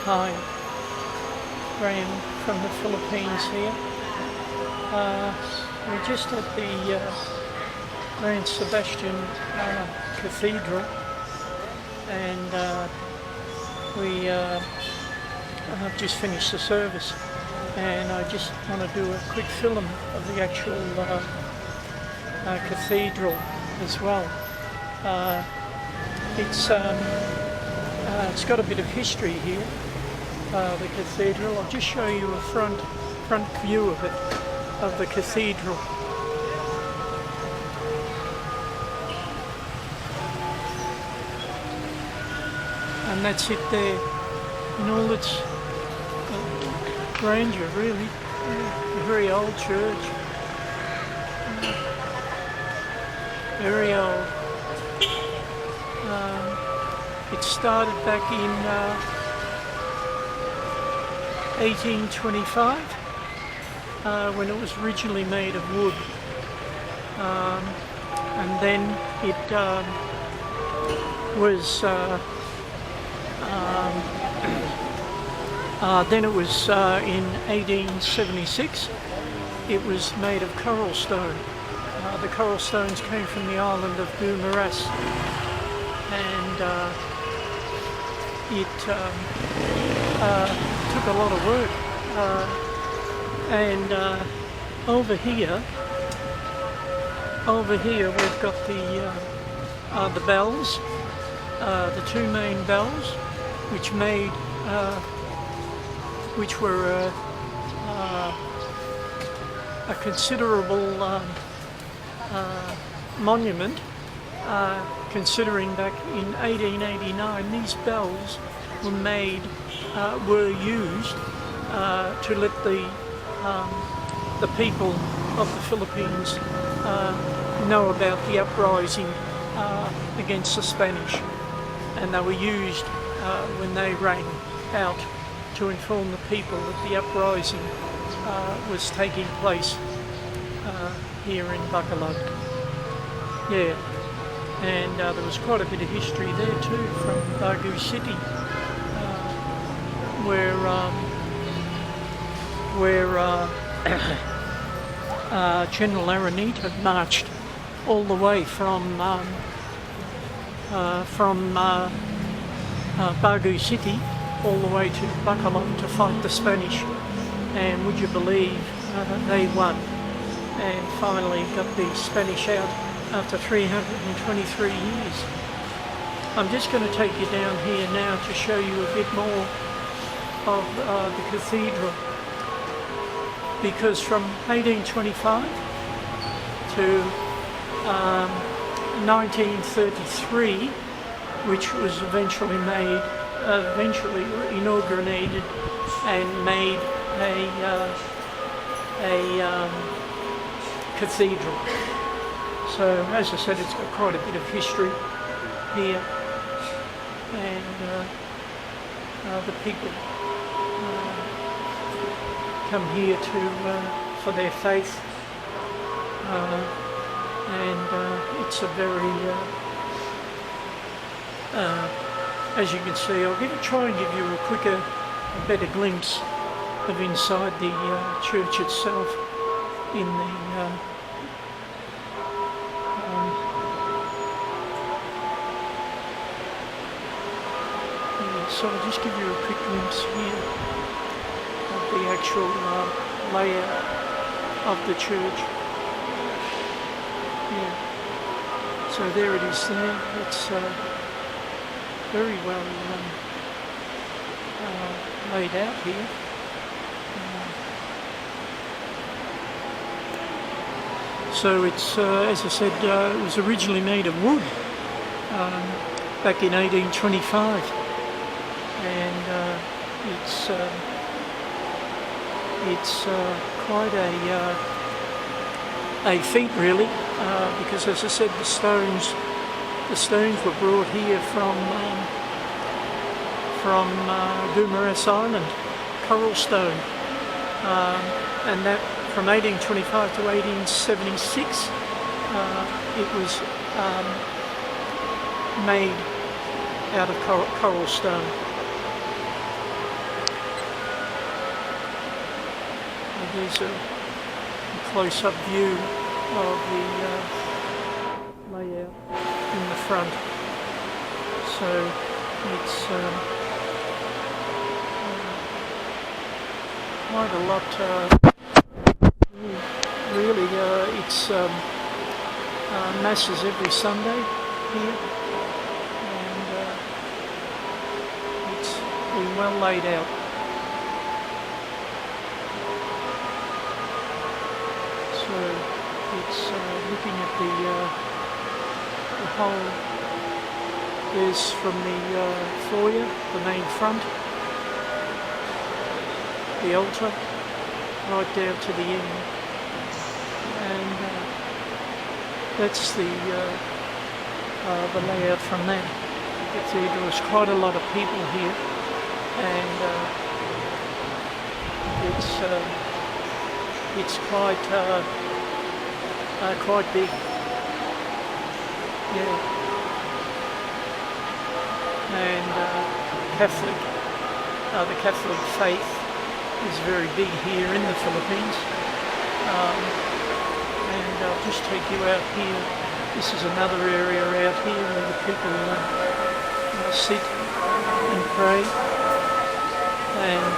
Hi, Graeme from the Philippines here. We're just at the San Sabastion cathedral, and we have just finished the service, and I just want to do a quick film of the actual cathedral as well. It's got a bit of history here, the cathedral. I'll just show you a front view of it, of the cathedral. And that's it there, in all its grandeur, really. A very old church, very old. It started back in 1825 when it was originally made of wood, and then it was in 1876 it was made of coral stone. The coral stones came from the island of Guimaras, and it took a lot of work. Over here we've got the bells, the two main bells, which were a considerable monument, considering back in 1889 these bells were used to let the people of the Philippines know about the uprising against the Spanish, and they were used when they rang out to inform the people that the uprising was taking place here in Bacolod. Yeah, and there was quite a bit of history there too, from Baguio City, where General Aranita marched all the way from Baguio City all the way to Bacolod to fight the Spanish, and would you believe they won, and finally got the Spanish out after 323 years. I'm just going to take you down here now to show you a bit more of the cathedral, because from 1825 to 1933, which was eventually inaugurated and made a cathedral. So, as I said, it's got quite a bit of history here, and the people come here for their faith, and it's a very, as you can see, I'll try and give you a better glimpse of inside the church itself in the so I'll just give you a quick glimpse here of the actual layout of the church. Yeah. So there it is there. It's very well laid out here. So it's, as I said, it was originally made of wood back in 1825. And it's quite a feat, really, because, as I said, the stones were brought here from Guimaras Island, coral stone, and that from 1825 to 1876 it was made out of coral stone. There's a close-up view of the layout in the front. So it's quite a lot. Really, it's masses every Sunday here, and it's been well laid out. So it's looking at the whole. There's from the foyer, the main front, the altar, right down to the end, and that's the layout from that. The cathedral. There's quite a lot of people here, and it's quite big. Yeah. And the Catholic faith is very big here in the Philippines. And I'll just take you out here. This is another area out here where the people sit and pray. And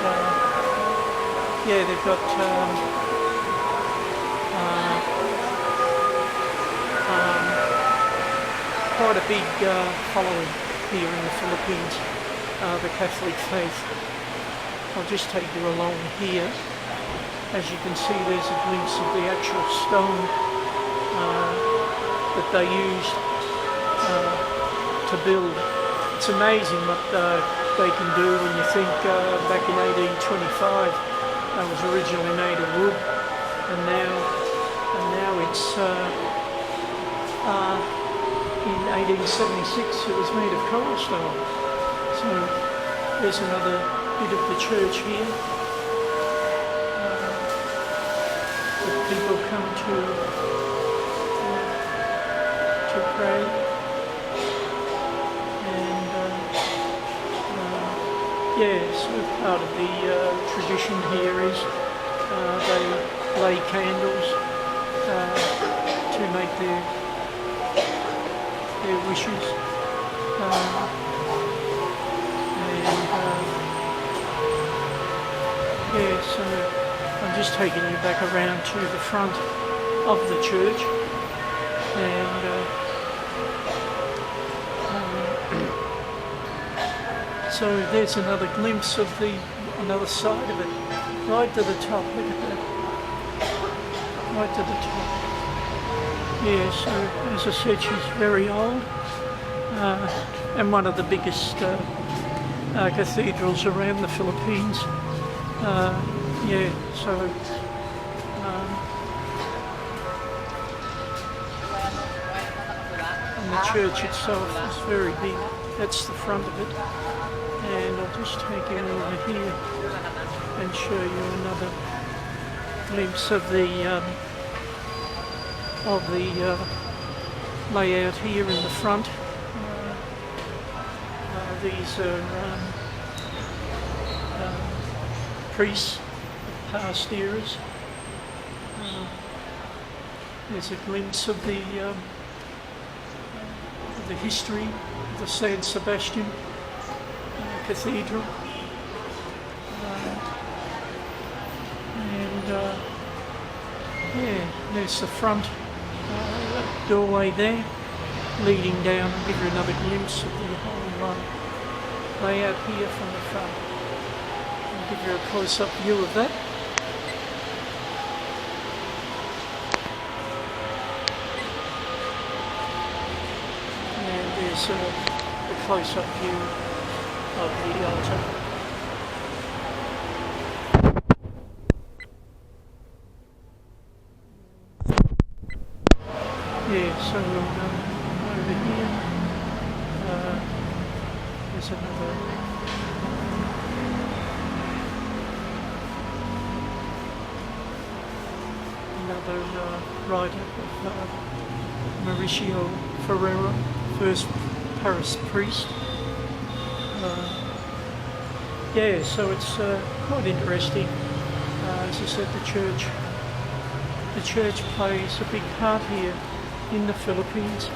yeah, they've got quite a big following here in the Philippines, the Catholic faith. I'll just take you along here. As you can see, there's a glimpse of the actual stone that they used to build. It's amazing what they can do when you think back in 1825 that was originally made of wood, and now it's in 1876 it was made of cobblestone. So there's another bit of the church here that people come to pray. And yeah, so part of the tradition here is they lay candles to make their wishes, yeah, so I'm just taking you back around to the front of the church, and so there's another glimpse of another side of it, right to the top. Look at that, right to the top. Yeah, so as I said, she's very old, and one of the biggest cathedrals around the Philippines. Yeah, so and the church itself is very big. That's the front of it, and I'll just take you over here and show you another glimpse of the layout here in the front. These are priests of past eras. There's a glimpse of the history of the San Sabastion cathedral. And yeah, there's the front doorway there leading down. I'll give you another glimpse of the whole layout here from the front. I'll give you a close-up view of that. And there's a close-up view of the altar. Yeah, so over here there's another write-up of Mauricio Ferreira, first Paris priest. Yeah, so it's quite interesting. As I said, the church plays a big part here in the Philippines,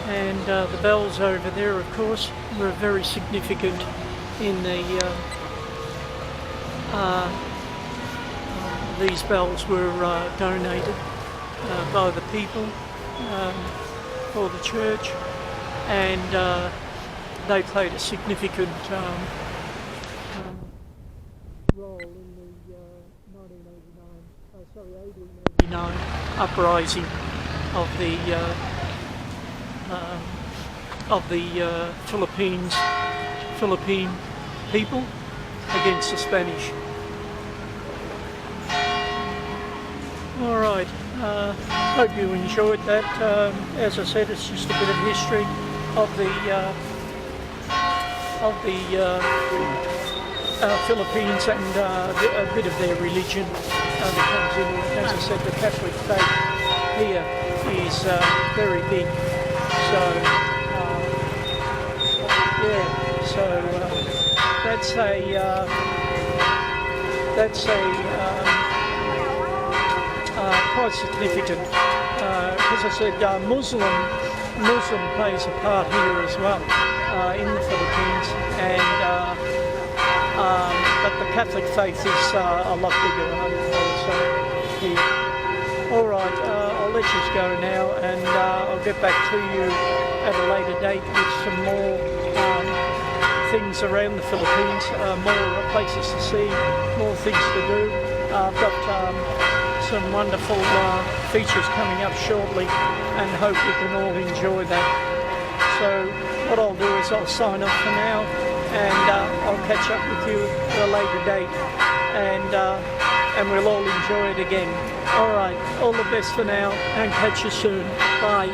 and the bells over there, of course, were very significant in the these bells were donated by the people for the church, and they played a significant role in the 1889 uprising of the Philippine people against the Spanish. All right, hope you enjoyed that. As I said, it's just a bit of history of the Philippines, and a bit of their religion that comes in. As I said, the Catholic faith here is very big. So yeah, so that's quite significant. As I said, Muslim plays a part here as well in the Philippines, and but the Catholic faith is a lot bigger also here. All right, I'll let you go now, and I'll get back to you at a later date with some more things around the Philippines, more places to see, more things to do. I've got some wonderful features coming up shortly, and hope you can all enjoy that. So what I'll do is I'll sign off for now, and I'll catch up with you at a later date, and we'll all enjoy it again. All right, all the best for now, and catch you soon. Bye.